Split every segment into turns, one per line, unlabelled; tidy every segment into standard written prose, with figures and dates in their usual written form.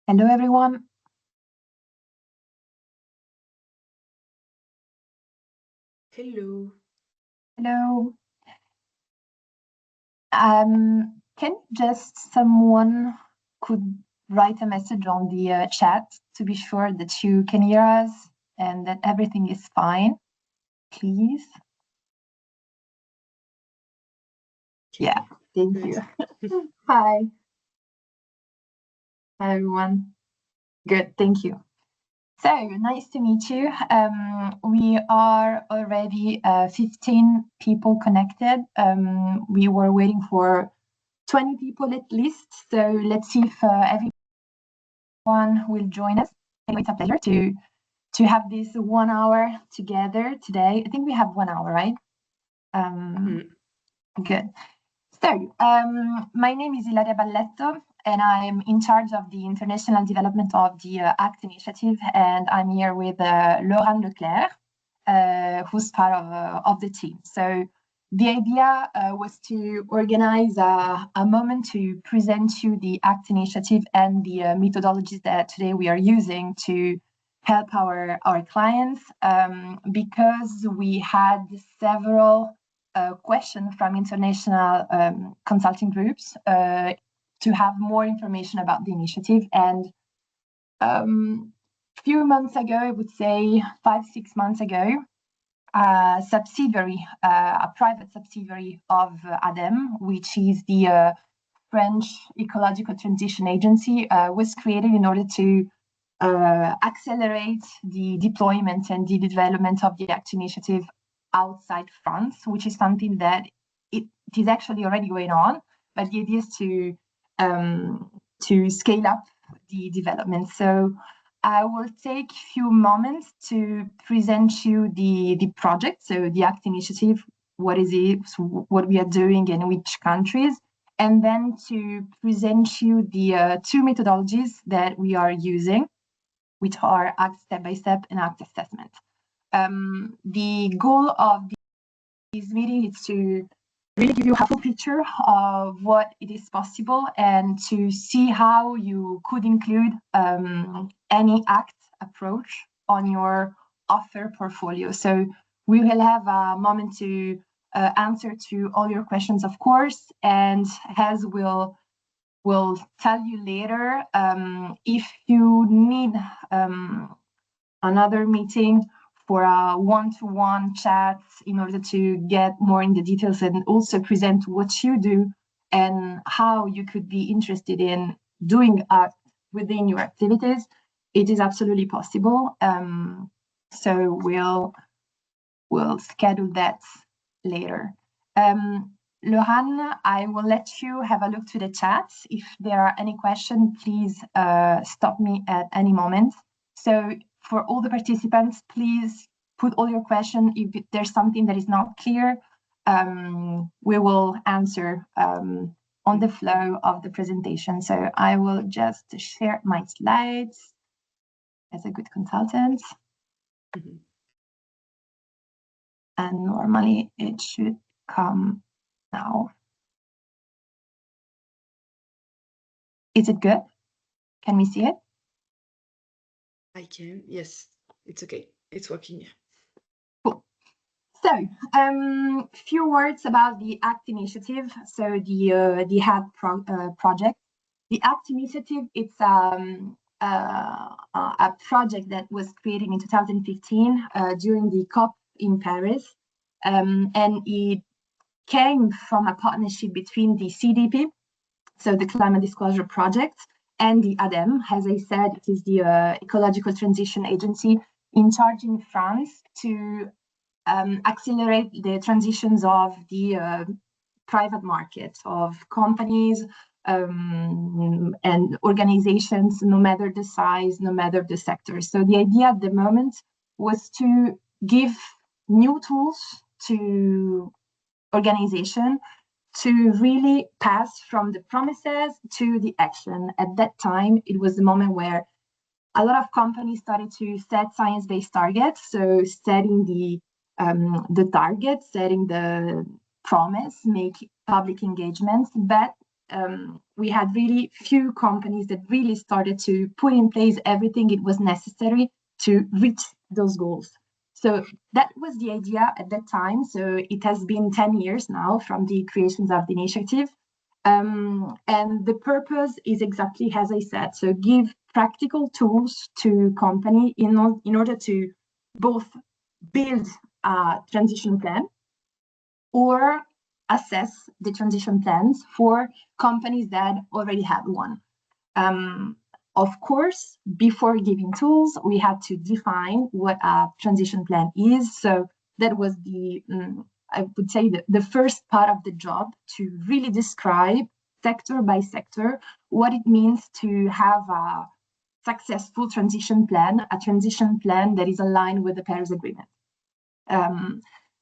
Hello, everyone.
Hello.
Hello. Can just someone could write a message on the chat to be sure that you can hear us and that everything is fine, please?
Okay.
Yeah, thank you. Hi. Hi, everyone. Good, thank you. So nice to meet you. We are already 15 people connected. We were waiting for 20 people at least. So let's see if everyone will join us. Anyway, it's a pleasure to have this 1 hour together today. I think we have 1 hour, right? Good. So my name is Ilaria Balletto, and I'm in charge of the international development of the ACT initiative, and I'm here with Laurent Leclerc, who's part of the team. So the idea was to organize a moment to present you the ACT initiative and the methodologies that today we are using to help our clients, because we had several questions from international consulting groups to have more information about the initiative. And few months ago, I would say 5-6 months ago, a subsidiary, a private subsidiary of ADEME, which is the French Ecological Transition Agency, was created in order to accelerate the deployment and the development of the ACT initiative outside France, which is something that it is actually already going on, but the idea is to scale up the development. So I will take a few moments to present you the project, so the ACT initiative, what is it, what we are doing in which countries, and then to present you the two methodologies that we are using, which are ACT step-by-step and ACT assessment. The goal of this meeting is to really give you a full picture of what it is possible and to see how you could include any ACT approach on your offer portfolio. So we will have a moment to answer to all your questions, of course, and as we'll tell you later, if you need another meeting for a one-to-one chat in order to get more in the details and also present what you do and how you could be interested in doing ACT within your activities, it is absolutely possible. So we'll schedule that later. Laurent, I will let you have a look to the chat. If there are any questions, please stop me at any moment. So for all the participants, please put all your questions. If there's something that is not clear, we will answer on the flow of the presentation. So I will just share my slides as a good consultant. And normally it should come now. Is it good? Can we see it?
I can, yes, it's okay. It's working.
Cool. So, few words about the ACT initiative. So the HAD project. The ACT initiative, it's a project that was created in 2015 during the COP in Paris. And it came from a partnership between the CDP, so the Climate Disclosure Project, and the ADEME. As I said, it is the Ecological Transition Agency in charge in France to accelerate the transitions of the private market, of companies and organizations, no matter the size, no matter the sector. So the idea at the moment was to give new tools to organization to really pass from the promises to the action. At that time, it was the moment where a lot of companies started to set science-based targets, so setting the target, setting the promise, make public engagements, but we had really few companies that really started to put in place everything it was necessary to reach those goals. So that was the idea at that time. So it has been 10 years now from the creation of the initiative. And the purpose is exactly as I said, so give practical tools to company in order to both build a transition plan or assess the transition plans for companies that already had one. Of course, before giving tools, we had to define what a transition plan is. So that was I would say, the first part of the job, to really describe sector by sector what it means to have a successful transition plan, a transition plan that is aligned with the Paris Agreement.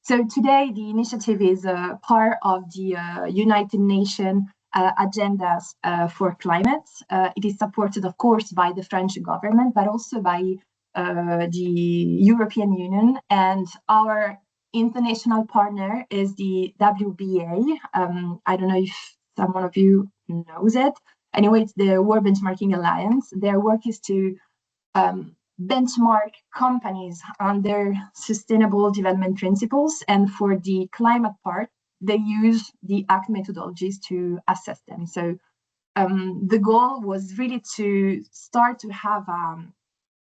So today, the initiative is part of the United Nations agendas for climate. It is supported, of course, by the French government, but also by the European Union. And our international partner is the WBA. I don't know if someone of you knows it. Anyway, it's the World Benchmarking Alliance. Their work is to benchmark companies on their sustainable development principles, and for the climate part, they use the ACT methodologies to assess them. So the goal was really to start to have a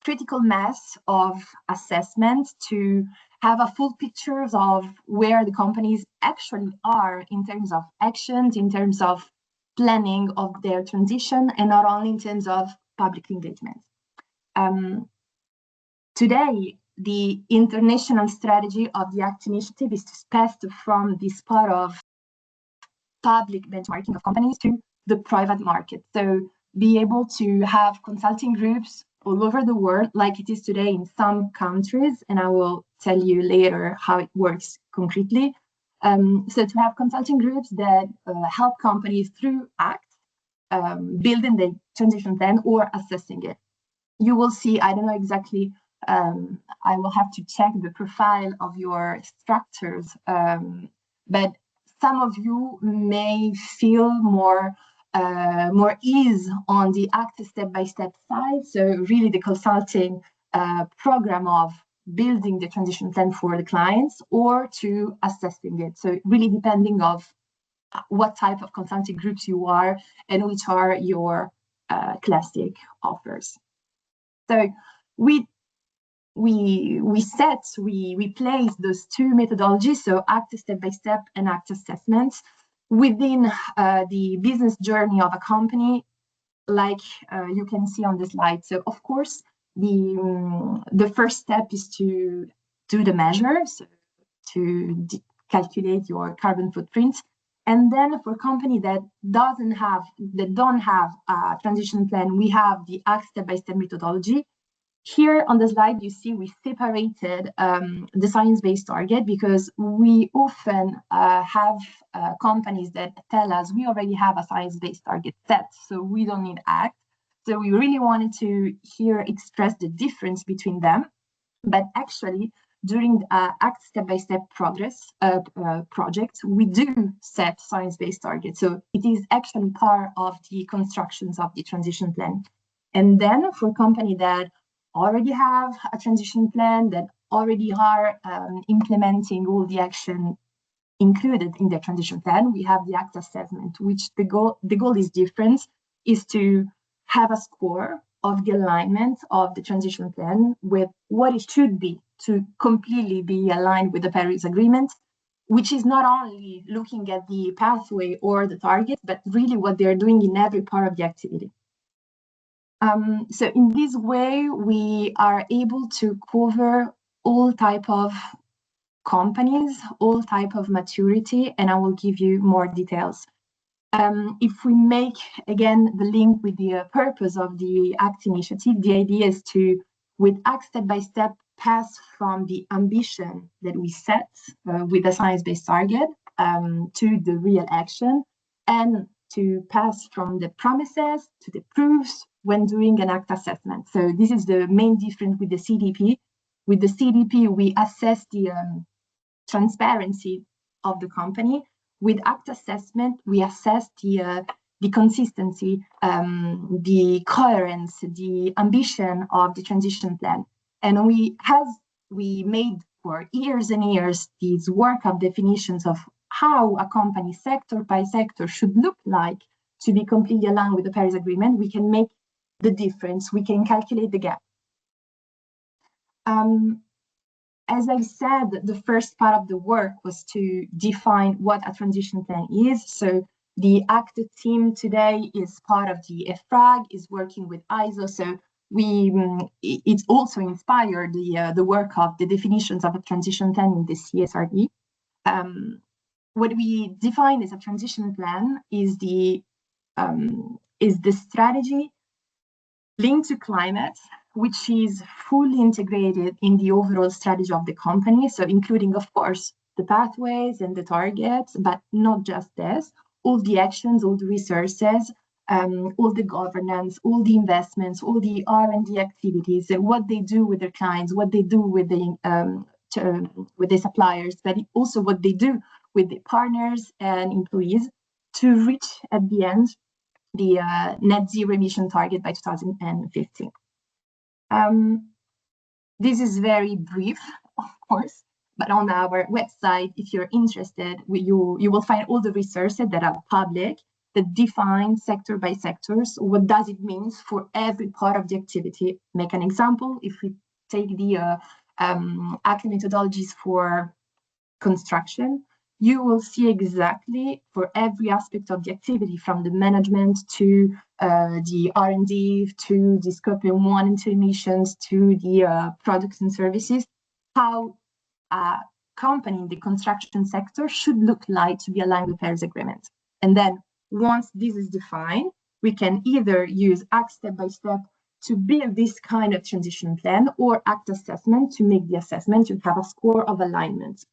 critical mass of assessments, to have a full picture of where the companies actually are in terms of actions, in terms of planning of their transition, and not only in terms of public engagement. Today, the international strategy of the ACT initiative is to pass from this part of public benchmarking of companies to the private market. So be able to have consulting groups all over the world, like it is today in some countries, and I will tell you later how it works concretely. So to have consulting groups that help companies through ACT, building the transition plan or assessing it. You will see, I don't know exactly, I will have to check the profile of your structures, but some of you may feel more ease on the ACT step-by-step side. So really the consulting program of building the transition plan for the clients, or to assessing it. So really depending of what type of consulting groups you are and which are your classic offers. So we place those two methodologies, so ACT step-by-step and ACT assessments, within the business journey of a company, like you can see on the slide. So of course, the first step is to do the measures, to calculate your carbon footprint. And then for company that don't have a transition plan, we have the ACT step-by-step methodology. Here on the slide, you see we separated the science-based target, because we often have companies that tell us we already have a science-based target set, so we don't need ACT. So we really wanted to here express the difference between them. But actually, during ACT step-by-step projects, we do set science-based targets. So it is actually part of the constructions of the transition plan. And then for company that already have a transition plan, that already are implementing all the action included in their transition plan, we have the ACT assessment, which the goal is different, is to have a score of the alignment of the transition plan with what it should be to completely be aligned with the Paris Agreement, which is not only looking at the pathway or the target, but really what they're doing in every part of the activity. So in this way, we are able to cover all type of companies, all type of maturity, and I will give you more details. If we make, again, the link with the purpose of the ACT initiative, the idea is to, with ACT step-by-step, pass from the ambition that we set with a science-based target to the real action, and to pass from the promises to the proofs when doing an ACT assessment. So this is the main difference with the CDP. With the CDP, we assess the transparency of the company. With ACT assessment, we assess the the consistency, the coherence, the ambition of the transition plan. And we made for years and years this work of definitions of how a company sector by sector should look like to be completely aligned with the Paris Agreement, we can make the difference, we can calculate the gap. As I said, the first part of the work was to define what a transition plan is. So the ACT team today is part of the EFRAG, is working with ISO. So it's also inspired the work of the definitions of a transition plan in the CSRD. What we define as a transition plan is the strategy linked to climate, which is fully integrated in the overall strategy of the company. So including, of course, the pathways and the targets, but not just this, all the actions, all the resources, all the governance, all the investments, all the R&D activities, and what they do with their clients, what they do with the suppliers, but also what they do with the partners and employees to reach at the end the net zero emission target by 2050. This is very brief, of course, but on our website, if you're interested, you will find all the resources that are public that define sector by sectors. What does it mean for every part of the activity? Make an example. If we take the ACT methodologies for construction, you will see exactly for every aspect of the activity, from the management to the R&D, to the scope 1 and 2 emissions, to the products and services, how a company in the construction sector should look like to be aligned with the Paris Agreement. And then once this is defined, we can either use ACT step by step to build this kind of transition plan, or ACT assessment to make the assessment to have a score of alignment.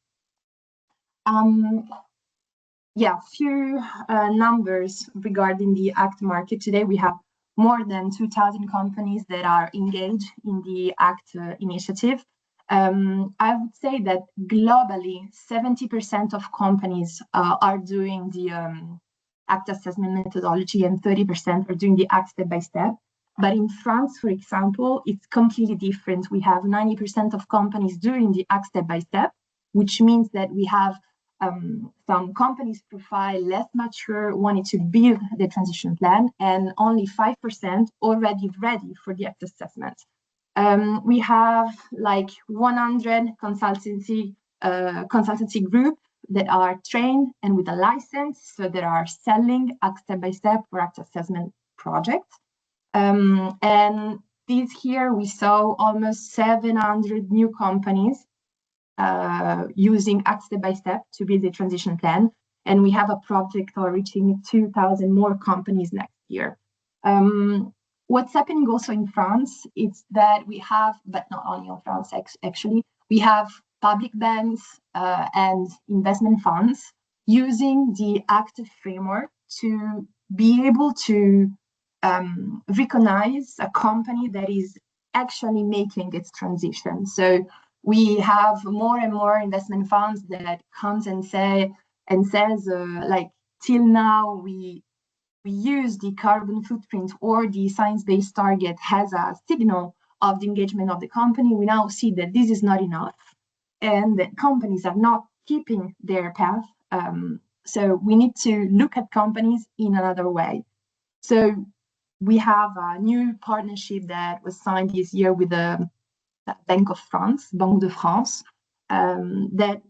Few numbers regarding the ACT market. Today we have more than 2,000 companies that are engaged in the ACT initiative. I would say that globally, 70% of companies are doing the ACT assessment methodology, and 30% are doing the ACT step by step. But in France, for example, it's completely different. We have 90% of companies doing the ACT step by step, which means that we have some companies profile less mature wanting to build the transition plan, and only 5% already ready for the ACT assessment. We have like 100 consultancy group that are trained and with a license, so that are selling ACT step by step or ACT assessment projects. And this year we saw almost 700 new companies using ACT step by step to build the transition plan, and we have a project for reaching 2,000 more companies next year. What's happening also in France is that we have, but not only in France actually, we have public banks and investment funds using the ACT framework to be able to recognize a company that is actually making its transition. So we have more and more investment funds that comes and says like, till now we use the carbon footprint or the science-based target as a signal of the engagement of the company. We now see that this is not enough, and that companies are not keeping their path. So we need to look at companies in another way. So we have a new partnership that was signed this year with the Bank of France, Banque de France, that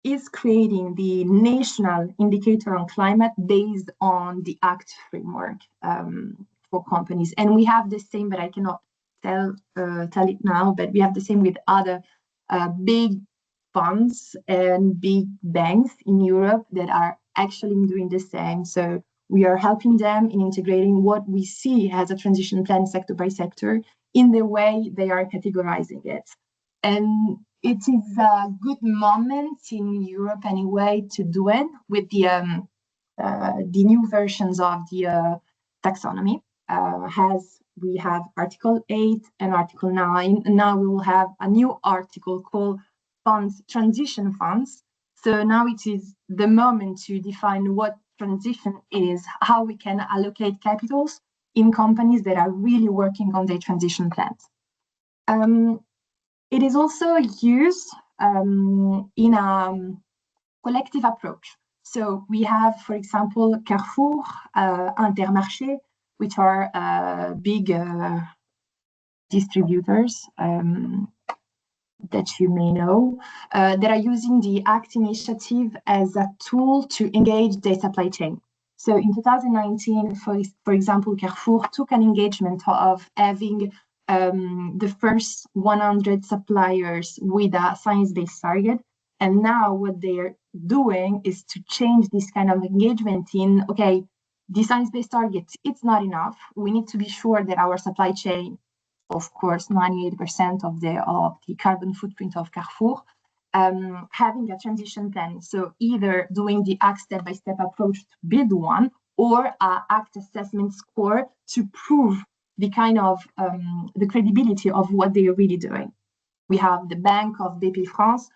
is creating the national indicator on climate based on the ACT framework for companies. And we have the same, but I cannot tell it now, but we have the same with other big funds and big banks in Europe that are actually doing the same. So we are helping them in integrating what we see as a transition plan sector by sector in the way they are categorizing it. And it is a good moment in Europe anyway to do it with the new versions of the taxonomy. As we have Article 8 and Article 9, and now we will have a new article called funds, transition funds. So now it is the moment to define what transition is how we can allocate capitals in companies that are really working on their transition plans. It is also used in a collective approach. So we have, for example, Carrefour, Intermarché, which are big distributors that you may know, that are using the ACT initiative as a tool to engage their supply chain. So in 2019, for example, Carrefour took an engagement of having the first 100 suppliers with a science-based target. And now what they're doing is to change this kind of engagement in, okay, the science-based targets, it's not enough. We need to be sure that our supply chain, of course, 98% of the carbon footprint of Carrefour, having a transition plan. So either doing the ACT step-by-step approach to build one, or a ACT assessment score to prove the kind of the credibility of what they are really doing. We have the bank of Bpifrance,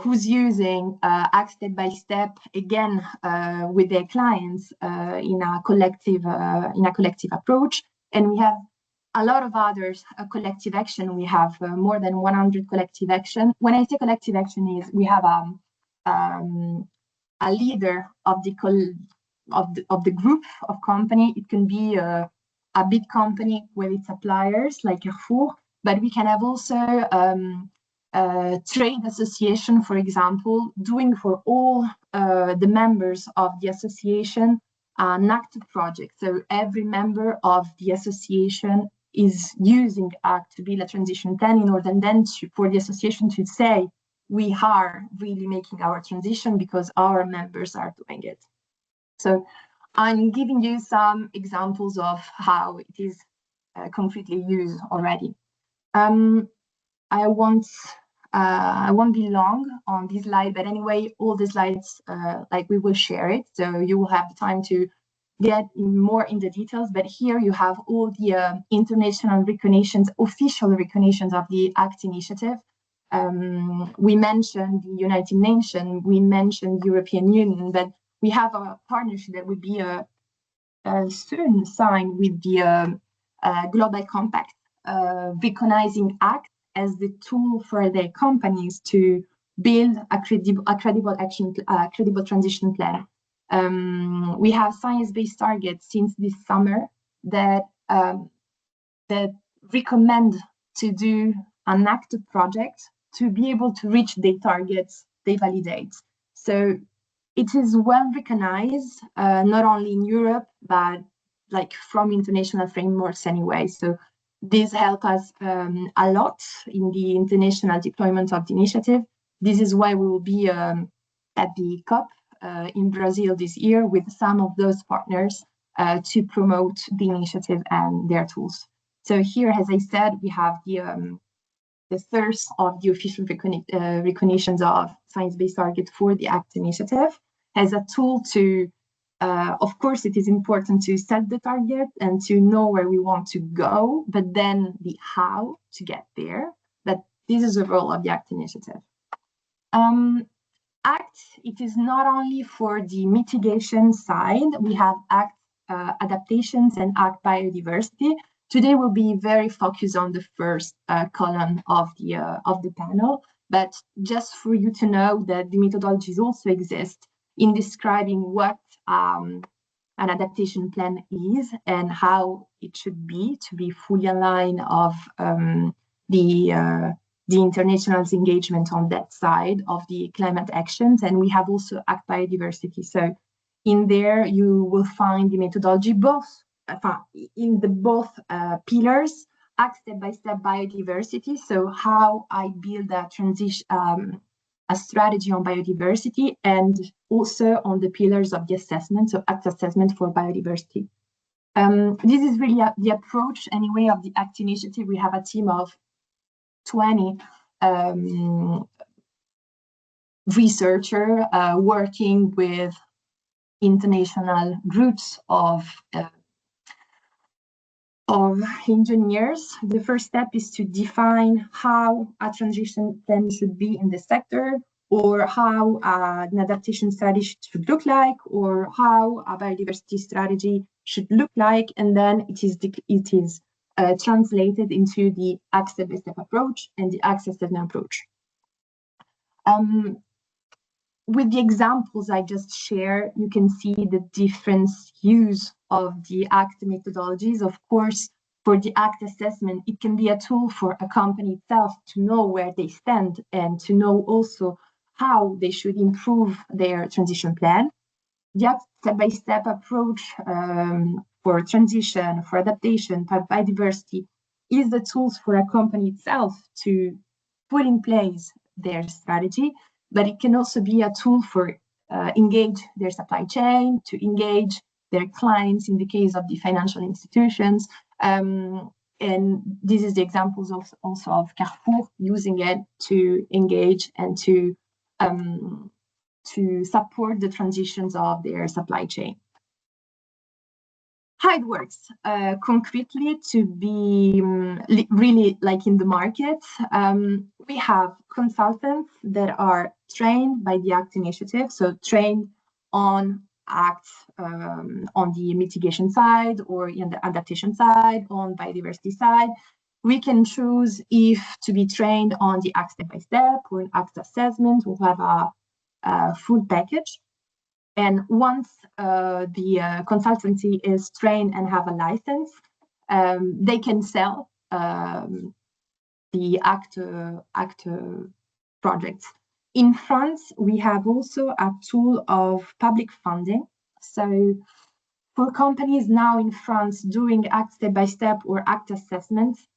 who's using ACT step-by-step again with their clients in a collective approach, and we have a lot of others collective action. We have more than 100 collective action. When I say collective action, is we have a leader of the group of company. It can be a big company with its suppliers like Carrefour, but we can have also trade association, for example, doing for all the members of the association an ACT project. So every member of the association is using ACT to build a transition plan in order then for the association to say, we are really making our transition because our members are doing it. So I'm giving you some examples of how it is concretely used already. I won't be long on this slide, but anyway, all the slides, like we will share it, so you will have the time to get more in the details. But here you have all the international recognitions, official recognitions of the ACT initiative. We mentioned the United Nations, we mentioned European Union, but we have a partnership that will be soon signed with the Global Compact, recognizing ACT as the tool for their companies to build a credible transition plan. We have science-based targets since this summer that recommend to do an active project to be able to reach their targets they validate. So it is well recognized, not only in Europe, but like from international frameworks anyway. So this helps us a lot in the international deployment of the initiative. This is why we will be at the COP in Brazil this year with some of those partners to promote the initiative and their tools. So here, as I said, we have the first of the official recognitions of science-based target for the ACT initiative as a tool to, of course, it is important to set the target and to know where we want to go, but then the how to get there. But this is the role of the ACT initiative. ACT, it is not only for the mitigation side. We have ACT adaptations and ACT biodiversity. Today we'll be very focused on the first column of the panel, but just for you to know that the methodologies also exist in describing what an adaptation plan is and how it should be to be fully aligned of the international engagement on that side of the climate actions. And we have also ACT biodiversity. So in there, you will find the methodology both in the both pillars, ACT step-by-step biodiversity. So how I build a transition, a strategy on biodiversity, and also on the pillars of the assessment, so ACT assessment for biodiversity. This is really the approach anyway of the ACT initiative. We have a team of 20 researchers working with international groups of engineers. The first step is to define how a transition plan should be in the sector. or how an adaptation strategy should look like, or how a biodiversity strategy should look like, and then it is translated into the act step-by-step approach and the act assessment approach. With the examples I just shared, you can see the different use of the ACT methodologies. Of course, for the ACT assessment, it can be a tool for a company itself to know where they stand and to know also how they should improve their transition plan. The ACT step-by-step approach for transition, for adaptation, for biodiversity, is the tools for a company itself to put in place their strategy, but it can also be a tool for engage their supply chain, to engage their clients in the case of the financial institutions. And this is the examples also of Carrefour using it to engage and to support the transitions of their supply chain. How it works concretely to be really like in the market, we have consultants that are trained by the ACT initiative, so trained on ACT on the mitigation side or in the adaptation side, on biodiversity side. We can choose if to be trained on the ACT step-by-step or an ACT assessment. We'll have a full package. And once the consultancy is trained and have a license, they can sell the ACT projects. In France, we have also a tool of public funding. So for companies now in France doing ACT step-by-step or ACT assessments,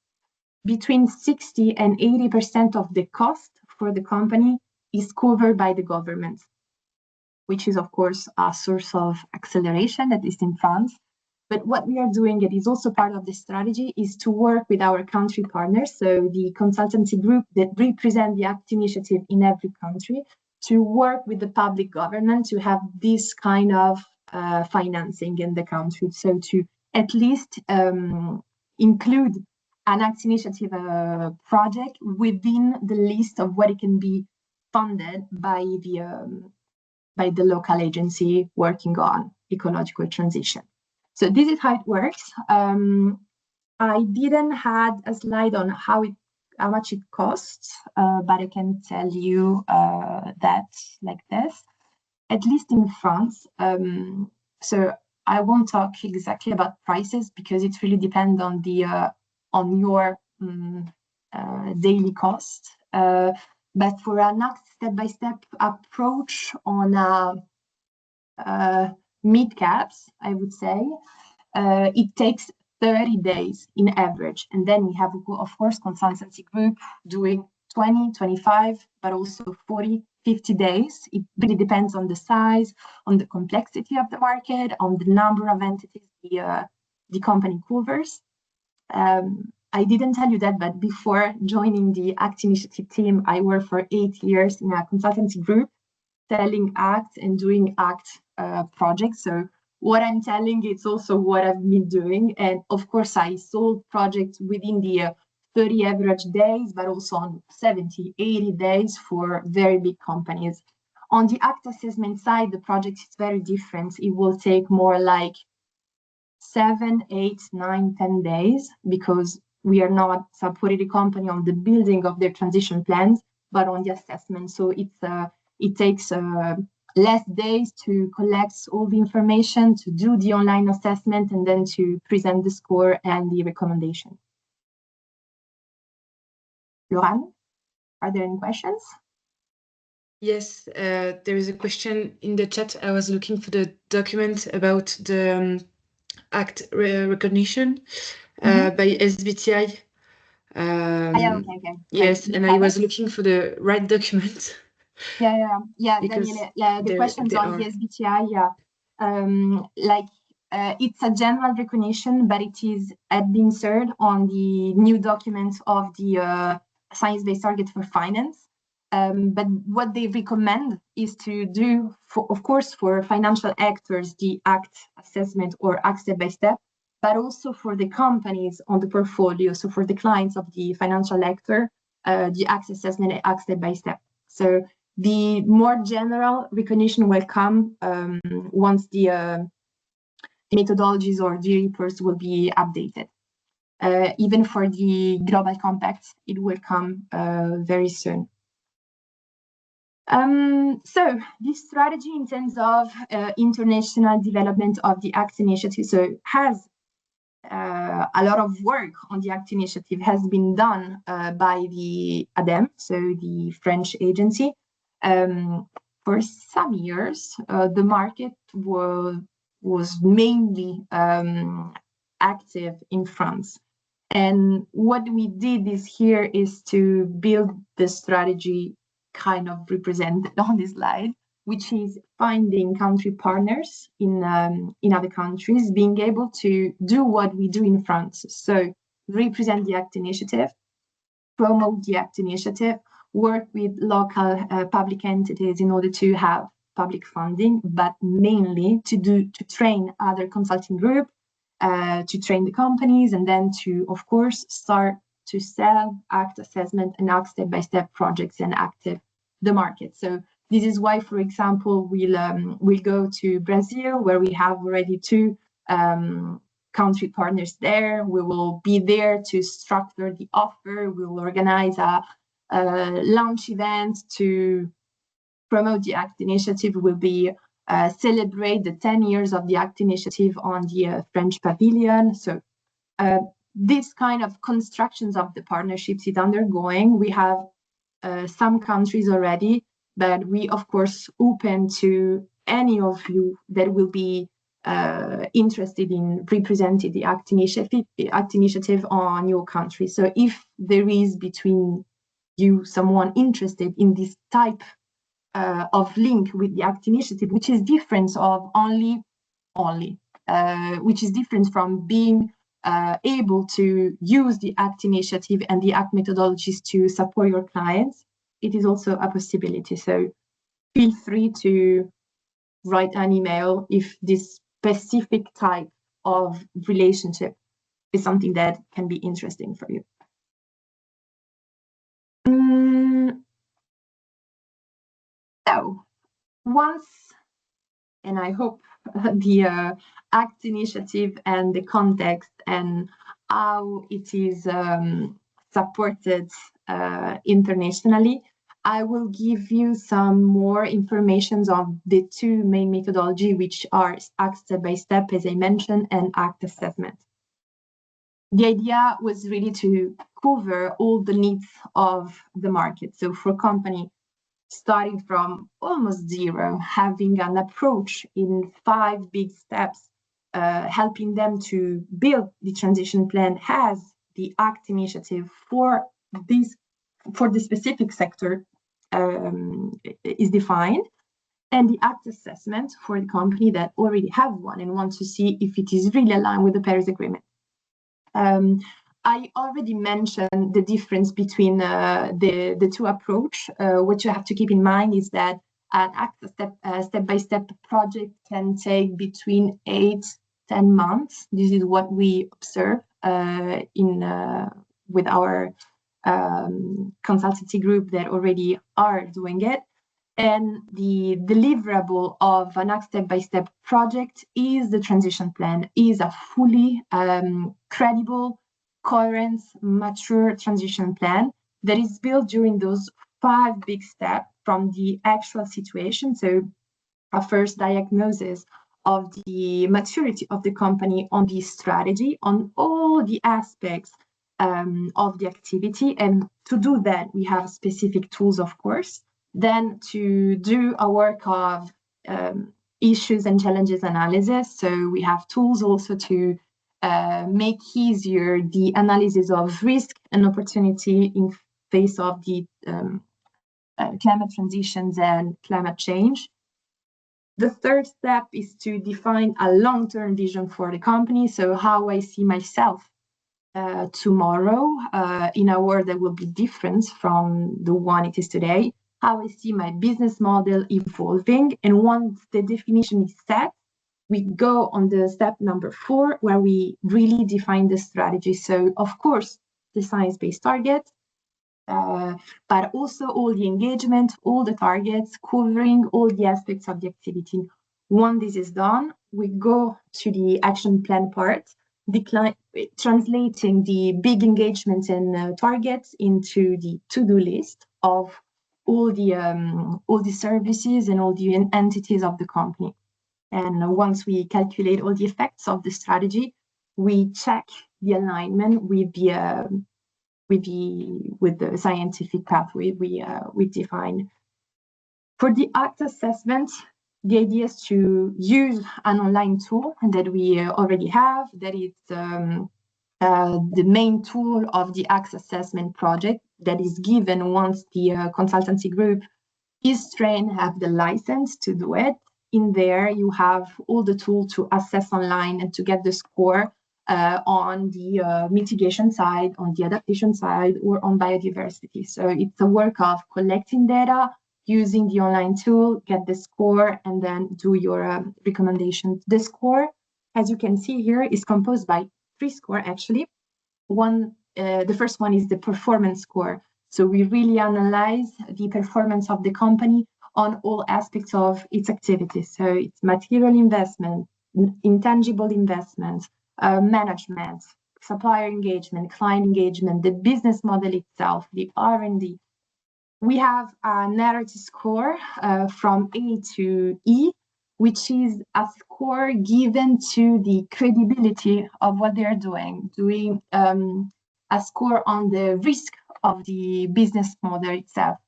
between 60 and 80% of the cost for the company is covered by the government, which is, of course, a source of acceleration, at least in France. But what we are doing, it is also part of the strategy, is to work with our country partners, so the consultancy group that represent the ACT initiative in every country, to work with the public government to have this kind of financing in the country. So to at least include an ACT initiative project within the list of what it can be funded by the local agency working on ecological transition. So this is how it works. I didn't have a slide on how much it costs, but I can tell you that like this, at least in France. So I won't talk exactly about prices because it really depends on the on your daily cost. But for an ACT step-by-step approach on mid-caps, I would say, it takes 30 days in average. And then we have, of course, consultancy group doing 20, 25, but also 40, 50 days. It really depends on the size, on the complexity of the market, on the number of entities the company covers. I didn't tell you that, but before joining the ACT initiative team, I worked for 8 years in a consultancy group, selling ACT and doing ACT projects. So what I'm telling, it's also what I've been doing. And of course, I sold projects within the 30 average days, but also on 70, 80 days for very big companies. On the ACT assessment side, the project is very different. It will take more like 7, 8, 9, 10 days because we are not supporting the company on the building of their transition plans, but on the assessment. So it takes less days to collect all the information, to do the online assessment, and then to present the score and the recommendation. Laurent, are there any questions?
Yes, there is a question in the chat. I was looking for the document about the ACT recognition by SBTi.
Okay.
Yes, and I was looking for the right document.
Yeah. Daniela, the questions on the SBTi, it's a general recognition, but it is inserted on the new document of the Science-Based Target for Finance. But what they recommend is to do, of course, for financial actors, the ACT assessment or ACT step-by-step, but also for the companies on the portfolio. So for the clients of the financial actor, the ACT assessment and ACT step-by-step. So The more general recognition will come once the methodologies or the reports will be updated. Even for the Global Compact, it will come very soon. So this strategy in terms of international development of the ACT initiative, so has a lot of work on the ACT initiative has been done by the ADEME, so the French agency. For some years, the market was mainly active in France. And what we did this year is to build the strategy kind of represented on this slide, which is finding country partners in other countries, being able to do what we do in France. So represent the ACT initiative, promote the ACT initiative, work with local public entities in order to have public funding, but mainly to train other consulting groups, to train the companies, and then to, of course, start to sell ACT assessment and ACT step-by-step projects and active the market. So this is why, for example, we'll go to Brazil, where we have already 2 country partners there. We will be there to structure the offer. We will organize a launch event to promote the ACT initiative. Will be celebrate the 10 years of the ACT initiative on the French pavilion. So this kind of constructions of the partnerships is undergoing. We have some countries already, but we, of course, open to any of you that will be interested in representing the ACT initiative on your country. So if there is between you someone interested in this type of link with the ACT initiative, which is different of which is different from being able to use the ACT initiative and the ACT methodologies to support your clients, it is also a possibility. So feel free to write an email if this specific type of relationship is something that can be interesting for you. So once, and I hope the ACT initiative and the context and how it is supported internationally, I will give you some more information on the 2 main methodology, which are ACT step-by-step, as I mentioned, and ACT assessment. The idea was really to cover all the needs of the market. So for company, starting from almost zero, having an approach in 5 big steps, helping them to build the transition plan, has the ACT initiative for the specific sector is defined, and the ACT assessment for the company that already have one and want to see if it is really aligned with the Paris Agreement. I already mentioned the difference between the 2 approach. What you have to keep in mind is that an ACT step-by-step project can take between 8-10 months. This is what we observe with our consultancy group that already are doing it. And the deliverable of an ACT step-by-step project is the transition plan, is a fully credible, coherent, mature transition plan that is built during those 5 big steps from the actual situation. So a first diagnosis of the maturity of the company on the strategy, on all the aspects of the activity. And to do that, we have specific tools, of course. Then to do a work of issues and challenges analysis. So we have tools also to make easier the analysis of risk and opportunity in face of the climate transitions and climate change. The third step is to define a long-term vision for the company. So how I see myself tomorrow in a world that will be different from the one it is today, how I see my business model evolving. And once the definition is set, we go on the step number 4, where we really define the strategy. So, of course, the science-based target, but also all the engagement, all the targets, covering all the aspects of the activity. Once this is done, we go to the action plan part, translating the big engagements and targets into the to-do list of all the services and all the entities of the company. And once we calculate all the effects of the strategy, we check the alignment with the scientific pathway we define. For the ACT assessment, the idea is to use an online tool that we already have, that is the main tool of the ACT assessment project that is given once the consultancy group is trained, have the license to do it. In there, you have all the tools to assess online and to get the score on the mitigation side, on the adaptation side, or on biodiversity. So it's a work of collecting data, using the online tool, get the score, and then do your recommendations. The score, as you can see here, is composed by 3 scores actually. The first one is the performance score. So we really analyze the performance of the company on all aspects of its activities. So it's material investment, intangible investments, management, supplier engagement, client engagement, the business model itself, the R&D. We have a narrative score from A to E, which is a score given to the credibility of what they're doing a score on the risk of the business model itself,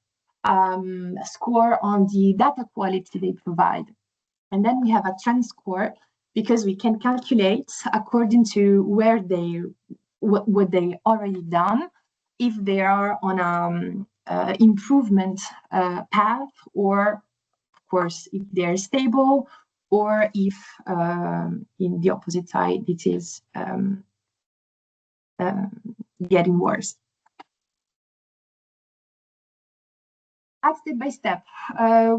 a score on the data quality they provide. And then we have a trend score, because we can calculate according to where what they already done, if they are on an improvement path, or of course if they're stable, or if in the opposite side it is getting worse. Step by step,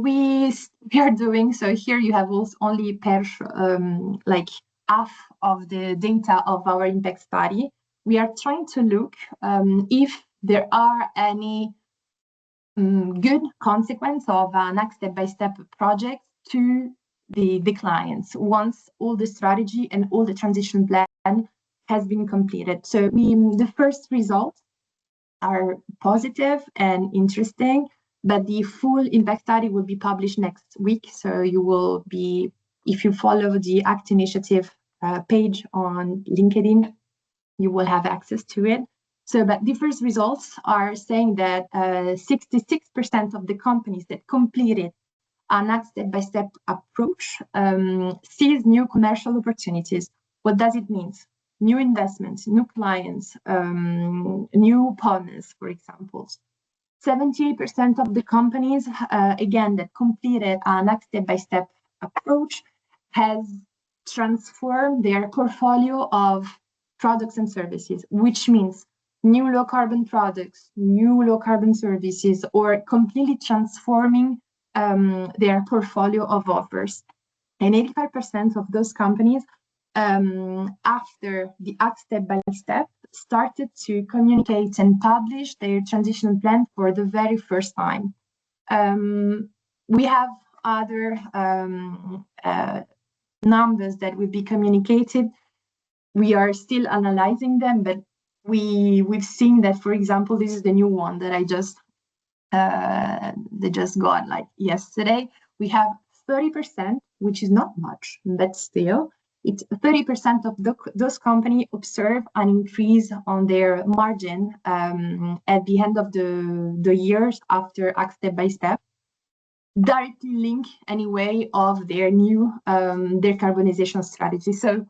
we are doing, so here you have also only like half of the data of our impact study. We are trying to look if there are any good consequence of an step-by-step project to the clients once all the strategy and all the transition plan has been completed. So the first results are positive and interesting, but the full impact study will be published next week. So you will be, if you follow the ACT initiative page on LinkedIn, you will have access to it. So, but the first results are saying that 66% of the companies that completed an step-by-step approach sees new commercial opportunities. What does it mean? New investments, new clients, new partners, for example. 78% of the companies, again, that completed an step-by-step approach has transformed their portfolio of products and services, which means new low-carbon products, new low-carbon services, or completely transforming their portfolio of offers. And 85% of those companies, after the ACT step-by-step, started to communicate and publish their transition plan for the very first time. We have other numbers that will be communicated. We are still analyzing them, but we've seen that, for example, this is the new one that they just got like yesterday. We have 30%, which is not much, but still, it's 30% of those companies observe an increase on their margin at the end of the years after ACT step-by-step, directly link anyway of their new decarbonization strategy. So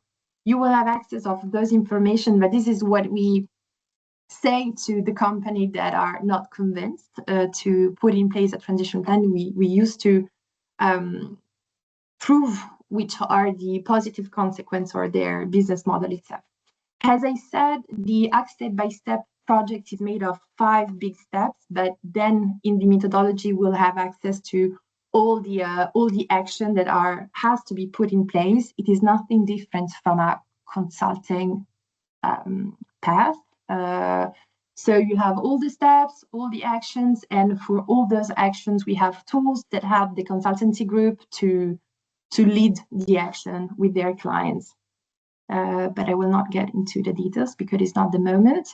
you will have access of those information, but this is what we say to the company that are not convinced to put in place a transition plan. We used to prove which are the positive consequences or their business model itself. As I said, the ACT step-by-step project is made of 5 big steps, but then in the methodology we'll have access to all the action that has to be put in place. It is nothing different from a consulting path. So you have all the steps, all the actions, and for all those actions, we have tools that help the consultancy group to lead the action with their clients. But I will not get into the details because it's not the moment.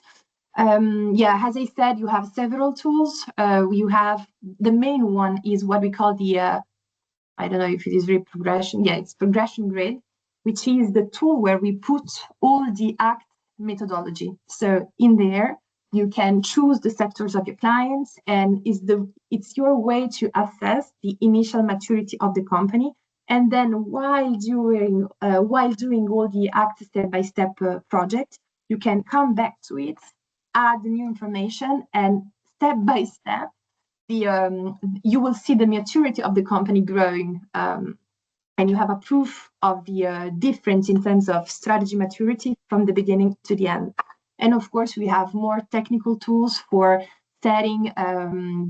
Yeah, as I said, you have several tools. You have the main one is what we call the, I don't know if it is really progression. Yeah, it's progression grid, which is the tool where we put all the ACT methodology. So in there, you can choose the sectors of your clients, and it's your way to assess the initial maturity of the company. And then while doing all the ACT step-by-step project, you can come back to it, add new information, and step by step, you will see the maturity of the company growing, and you have a proof of the difference in terms of strategy maturity from the beginning to the end. And of course, we have more technical tools for setting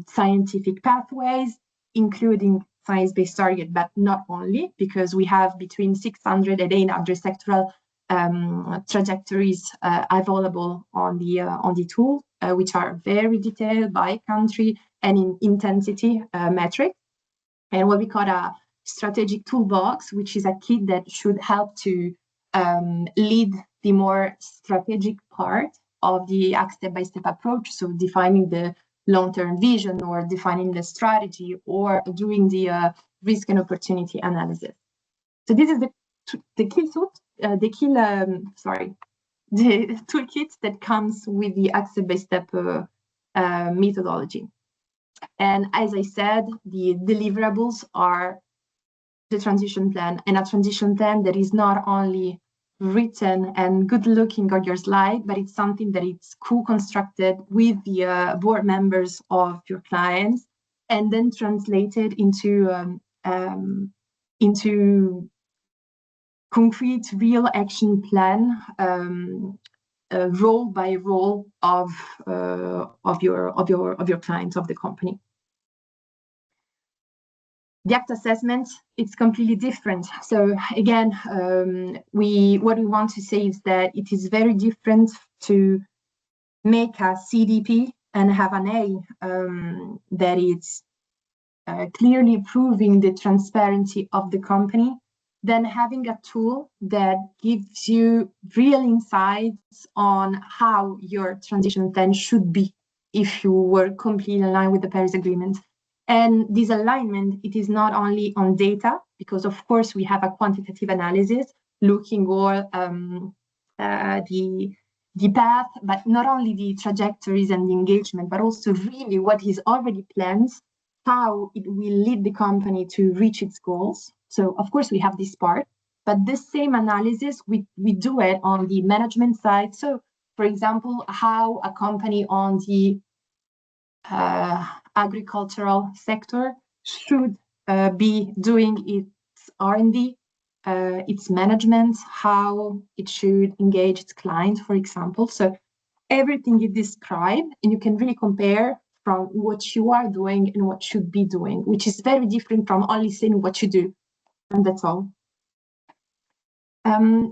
scientific pathways, including science-based target, but not only, because we have between 600 and 800 sectoral trajectories available on the tool, which are very detailed by country and in intensity metric. And what we call a strategic toolbox, which is a kit that should help to lead the more strategic part of the ACT step-by-step approach. So defining the long-term vision, or defining the strategy, or doing the risk and opportunity analysis. So this is the toolkit that comes with the ACT step-by-step methodology. And as I said, the deliverables are the transition plan, and a transition plan that is not only written and good looking on your slide, but it's something that it's co-constructed with the board members of your clients, and then translated into concrete, real action plan, role by role of your clients, of the company. The ACT assessment, it's completely different. So again, what we want to say is that it is very different to make a CDP and have an A that is clearly proving the transparency of the company, than having a tool that gives you real insights on how your transition plan should be if you were completely aligned with the Paris Agreement. And this alignment, it is not only on data, because of course we have a quantitative analysis looking all the path, but not only the trajectories and the engagement, but also really what is already planned, how it will lead the company to reach its goals. So of course we have this part, but this same analysis, we do it on the management side. So for example, how a company on the agricultural sector should be doing its R&D, its management, how it should engage its clients, for example. So everything is described, and you can really compare from what you are doing and what should be doing, which is very different from only saying what you do, and that's all.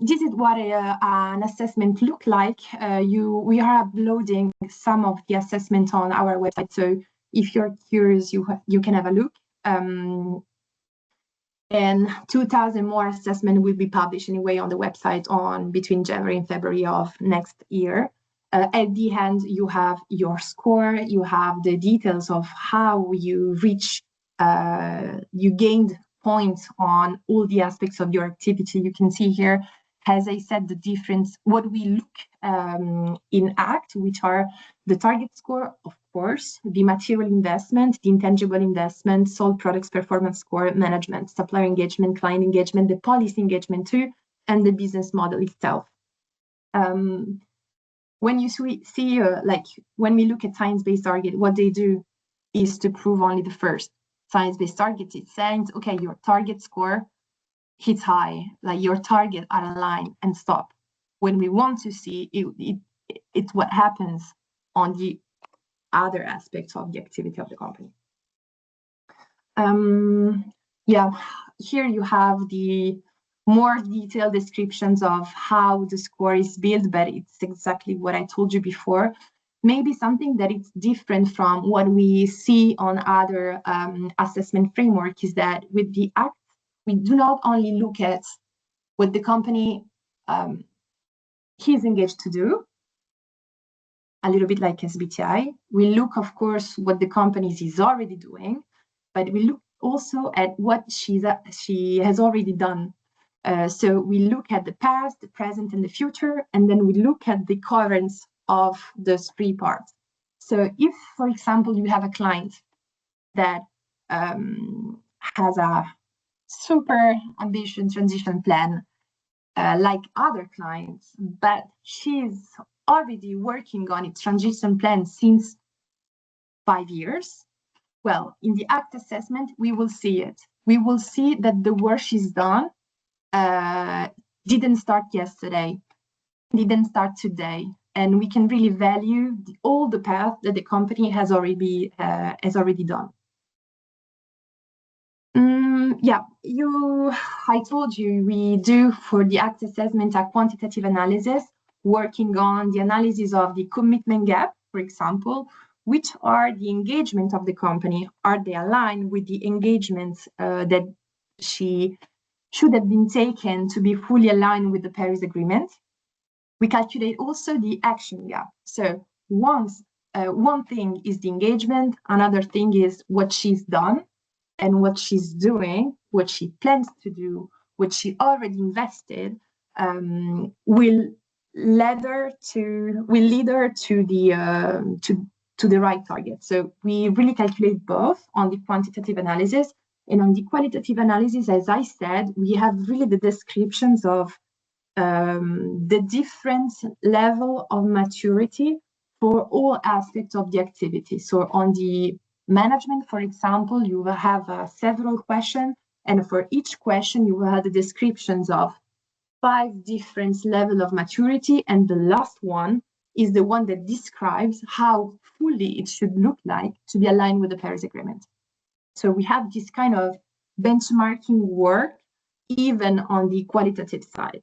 This is what an assessment look like. We are uploading some of the assessment on our website, so if you're curious, you can have a look. And 2,000 more assessment will be published anyway on the website on between January and February of next year. At the end, you have your score, you have the details of how you reach, you gained points on all the aspects of your activity. You can see here, as I said, the difference, what we look in ACT, which are the target score, of course, the material investment, the intangible investment, sold products performance score, management, supplier engagement, client engagement, the policy engagement too, and the business model itself. When you see, like when we look at science-based target, what they do is to prove only the first. Science-based targets, it's saying, okay, your target score hits high, like your target are aligned and stop. When we want to see it's what happens on the other aspects of the activity of the company. Yeah, here you have the more detailed descriptions of how the score is built, but it's exactly what I told you before. maybe something that is different from what we see on other assessment framework is that with the ACT, we do not only look at what the company is engaged to do, a little bit like SBTI. We look, of course, what the company is already doing, but we look also at what she has already done. So we look at the past, the present, and the future, and then we look at the coherence of those three parts. So if, for example, you have a client that has a super ambitious transition plan, like other clients, but she's already working on its transition plan since 5 years, well, in the ACT assessment, we will see it. We will see that the work she's done didn't start yesterday, didn't start today, and we can really value all the path that the company has already done. Yeah, I told you we do for the ACT assessment a quantitative analysis, working on the analysis of the commitment gap, for example, which are the engagement of the company. Are they aligned with the engagements that she should have been taken to be fully aligned with the Paris Agreement? We calculate also the action gap. So one thing is the engagement, another thing is what she's done and what she's doing, what she plans to do, what she already invested, will lead her to the right target. So we really calculate both on the quantitative analysis and on the qualitative analysis. As I said, we have really the descriptions of the different level of maturity for all aspects of the activity. So on the management, for example, you will have several questions, and for each question, you will have the descriptions of 5 different levels of maturity, and the last one is the one that describes how fully it should look like to be aligned with the Paris Agreement. So we have this kind of benchmarking work even on the qualitative side.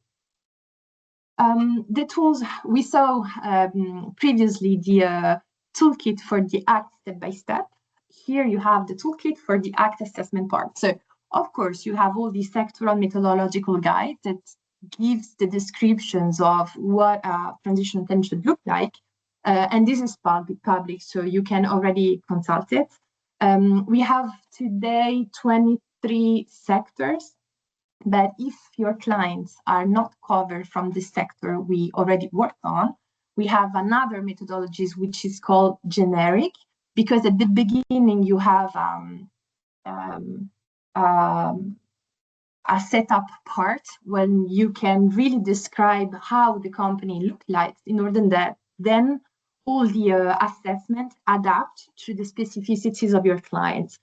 The tools we saw previously, the toolkit for the ACT step-by-step. Here you have the toolkit for the ACT assessment part. So of course you have all the sectoral methodological guide that gives the descriptions of what a transition plan should look like. And this is public, so you can already consult it. We have today 23 sectors, but if your clients are not covered from the sector we already worked on, we have another methodologies which is called generic, because at the beginning you have a setup part when you can really describe how the company looked like, in order that then all the assessment adapt to the specificities of your clients.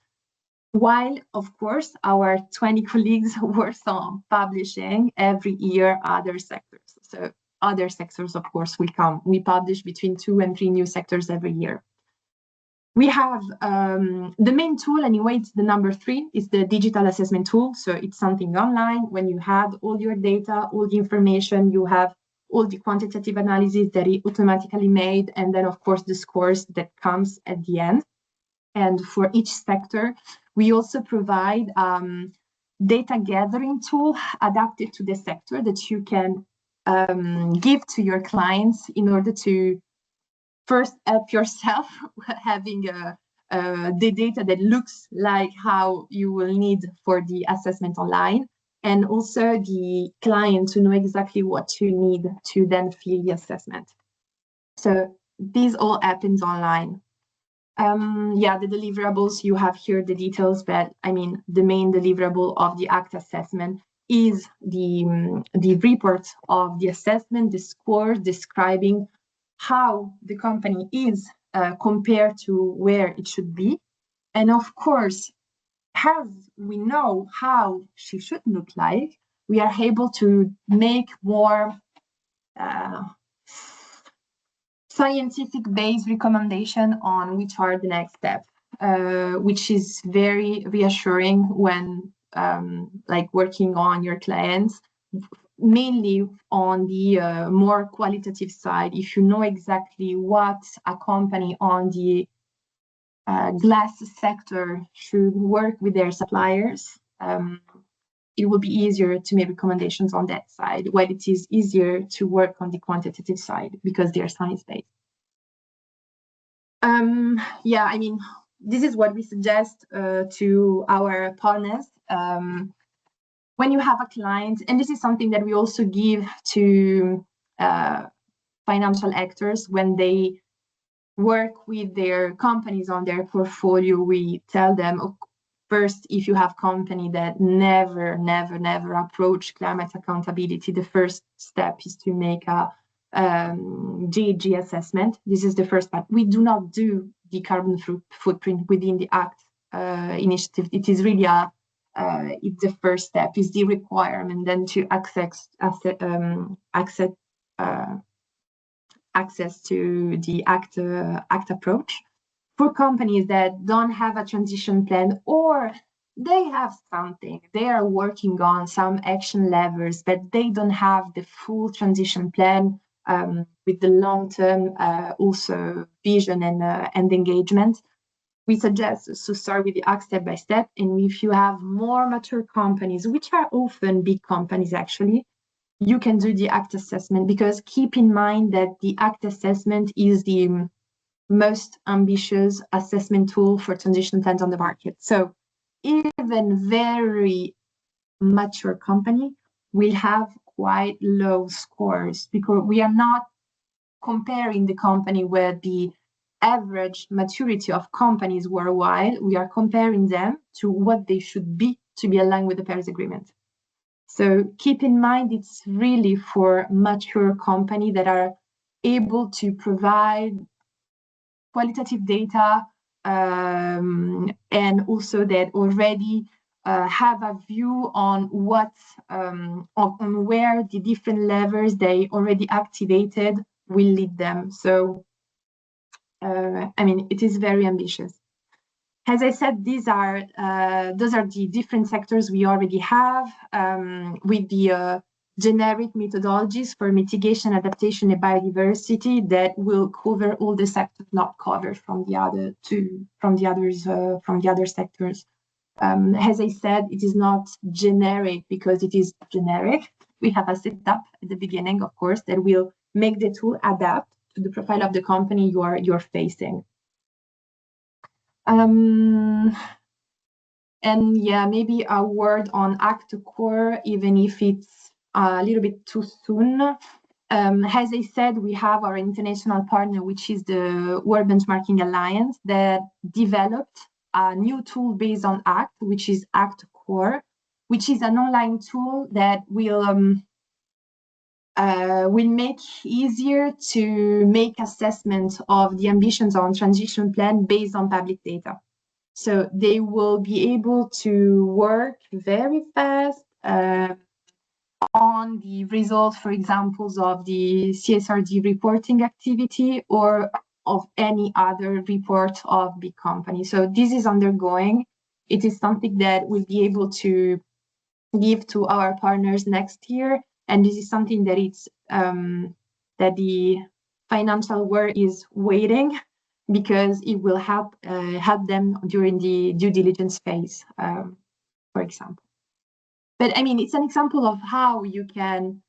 While, of course, our 20 colleagues work on publishing every year other sectors. So other sectors, of course, will come. We publish between 2 and 3 new sectors every year. We have the main tool, anyway, it's the number 3, is the digital assessment tool. So it's something online. When you have all your data, all the information, you have all the quantitative analysis that is automatically made, and then, of course, the scores that comes at the end. And for each sector, we also provide data gathering tool adapted to the sector that you can give to your clients in order to first help yourself having the data that looks like how you will need for the assessment online, and also the client to know exactly what to need to then fill the assessment. So this all happens online. Yeah, the deliverables, you have here the details, but I mean, the main deliverable of the ACT assessment is the report of the assessment, the score describing how the company is compared to where it should be. And of course, as we know how she should look like, we are able to make more scientific-based recommendation on which are the next steps, which is very reassuring when like working on your clients. mainly on the more qualitative side. If you know exactly what a company on the glass sector should work with their suppliers, it will be easier to make recommendations on that side, while it is easier to work on the quantitative side because they are science-based. Yeah, I mean, this is what we suggest to our partners. When you have a client, and this is something that we also give to financial actors when they work with their companies on their portfolio, we tell them, first, if you have company that never approach climate accountability, the first step is to make a GHG assessment. This is the first part. We do not do the carbon footprint within the ACT initiative. It is really it's the first step, is the requirement then to access to the ACT approach. For companies that don't have a transition plan, or they have something, they are working on some action levers, but they don't have the full transition plan with the long-term also vision and engagement, we suggest to start with the ACT step by step. And if you have more mature companies, which are often big companies actually, you can do the ACT assessment, because keep in mind that the ACT assessment is the most ambitious assessment tool for transition plans on the market. So even very mature company will have quite low scores, because we are not comparing the company with the average maturity of companies worldwide. We are comparing them to what they should be to be aligned with the Paris Agreement. So keep in mind, it's really for mature companies that are able to provide qualitative data and also that already have a view on what on where the different levers they already activated will lead them. So I mean, it is very ambitious. As I said, those are the different sectors we already have with the generic methodologies for mitigation, adaptation, and biodiversity that will cover all the sectors not covered from the other sectors. As I said, it is not generic because it is generic. We have a setup at the beginning, of course, that will make the tool adapt to the profile of the company you're facing. And yeah, maybe a word on ACT Core, even if it's a little bit too soon. As I said, we have our international partner, which is the World Benchmarking Alliance, that developed a new tool based on ACT, which is ACT Core, which is an online tool that will make easier to make assessment of the ambitions on transition plan based on public data. So they will be able to work very fast on the results, for examples of the CSRD reporting activity or of any other report of big companies. So this is undergoing. It is something that we'll be able to give to our partners next year. And this is something that it's that the financial world is waiting, because it will help them during the due diligence phase, for example. But I mean, it's an example of how you can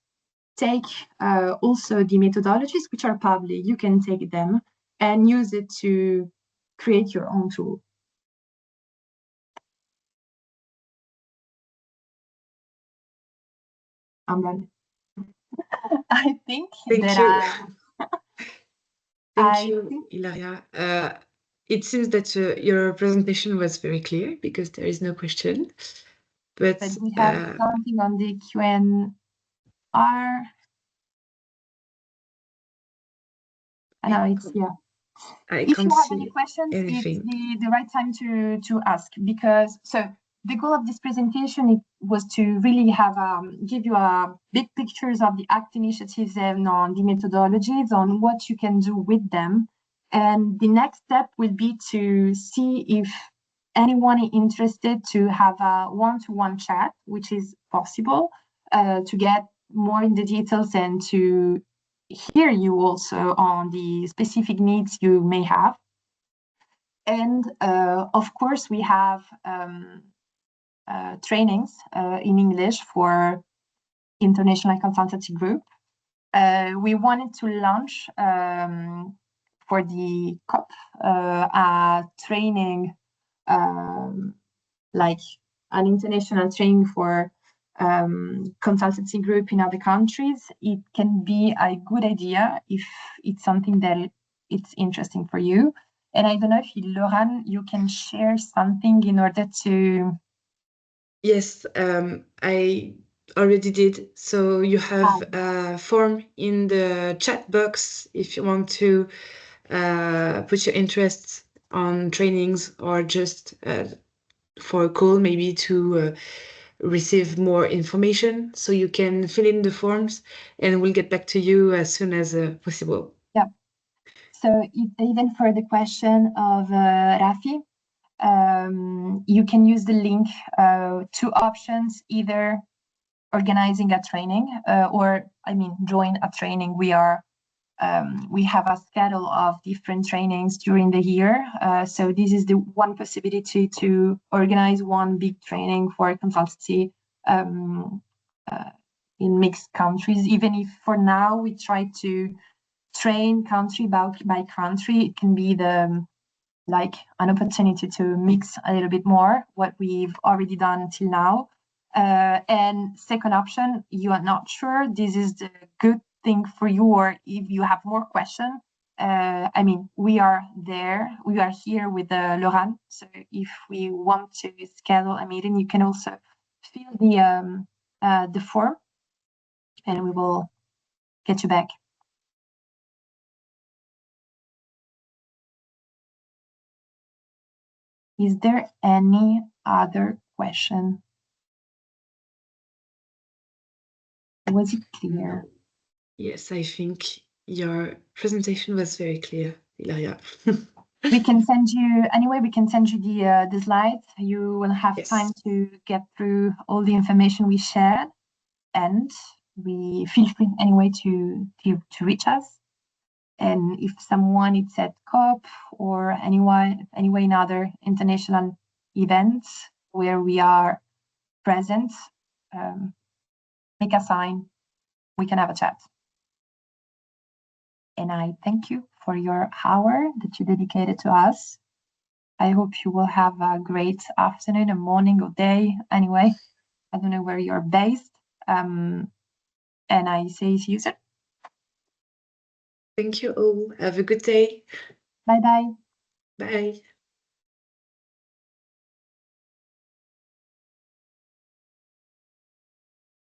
take also the methodologies which are public. You can take them and use it to create your own tool. I'm done. I think
Thank you,
think...
Ilaria. It seems that your presentation was very clear because there is no question. But
we have something on the Q&R. No, it's if you have any questions, anything. It's the right time to ask, because the goal of this presentation was to really have give you a big pictures of the ACT initiatives and on the methodologies, on what you can do with them. And the next step will be to see if anyone is interested to have a one-to-one chat, which is possible, to get more in the details and to hear you also on the specific needs you may have. And of course, we have trainings in English for International Consultancy Group. We wanted to launch for the COP a training, like an international training for consultancy group in other countries. It can be a good idea if it's something that it's interesting for you. And I don't know if Laurent, you can share something in order to.
Yes, I already did. So you have a form in the chat box if you want to put your interests on trainings or just for a call, maybe to receive more information. So you can fill in the forms and we'll get back to you as soon as possible.
Yeah. So even for the question of Rafi, you can use the link, two options, either organizing a training or, join a training. We have a schedule of different trainings during the year. So this is the one possibility to organize one big training for consultancy in mixed countries. Even if for now we try to train country by country, it can be like an opportunity to mix a little bit more what we've already done till now. And second option, you are not sure, this is the good thing for you, or if you have more questions, we are there, we are here with Laurent. So if we want to schedule a meeting, you can also fill the form and we will get you back. Is there any other question? Was it clear?
Yes, I think your presentation was very clear, Ilaria.
We can send you the slides. You will have time to get through all the information we shared, and we feel free anyway to reach us. And if someone is at COP or anyway in other international events where we are present, make a sign, we can have a chat. And I thank you for your hour that you dedicated to us. I hope you will have a great afternoon, a morning, or day. Anyway, I don't know where you're based. And I say see you soon.
Thank you all. Have a good day.
Bye-bye.
Bye.